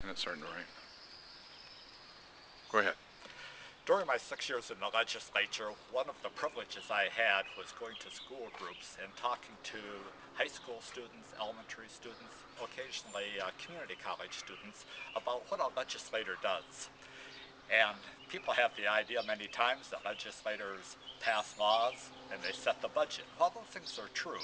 That's starting to rain. Go ahead. During my 6 years in the legislature, one of the privileges I had was going to school groups and talking to high school students, elementary students, occasionally community college students about what a legislator does. And people have the idea many times that legislators pass laws and they set the budget. All those things are true.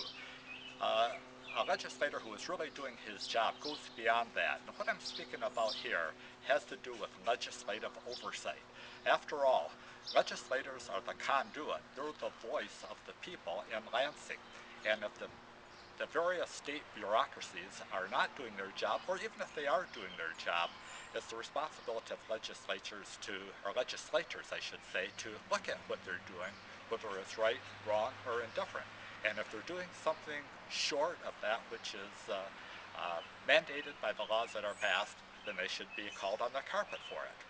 Uh, a legislator who is really doing his job goes beyond that. And what I'm speaking about here has to do with legislative oversight. After all, legislators are the conduit. They're the voice of the people in Lansing. And if the various state bureaucracies are not doing their job, or even if they are doing their job, it's the responsibility of legislators or legislators, I should say, to look at what they're doing, whether it's right, wrong, or indifferent. And if they're doing something short of that which is mandated by the laws that are passed, then they should be called on the carpet for it.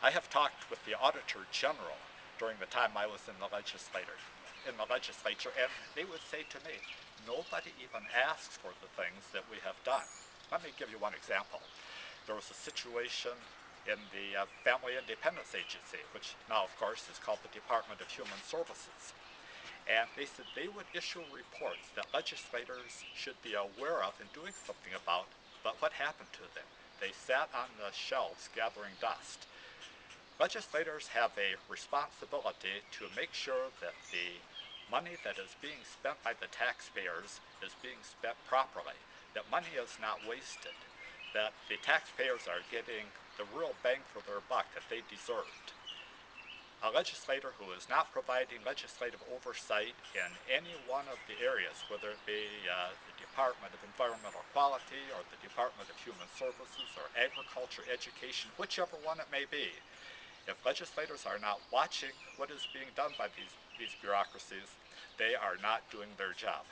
I have talked with the Auditor General during the time I was in the legislature, and they would say to me, nobody even asks for the things that we have done. Let me give you one example. There was a situation in the Family Independence Agency, which now, of course, is called the Department of Human Services. And they said they would issue reports that legislators should be aware of and doing something about, but what happened to them? They sat on the shelves gathering dust. Legislators have a responsibility to make sure that the money that is being spent by the taxpayers is being spent properly, that money is not wasted, that the taxpayers are getting the real bang for their buck that they deserved. A legislator who is not providing legislative oversight in any one of the areas, whether it be the Department of Environmental Quality or the Department of Human Services or Agriculture, Education, whichever one it may be, if legislators are not watching what is being done by these bureaucracies, they are not doing their job.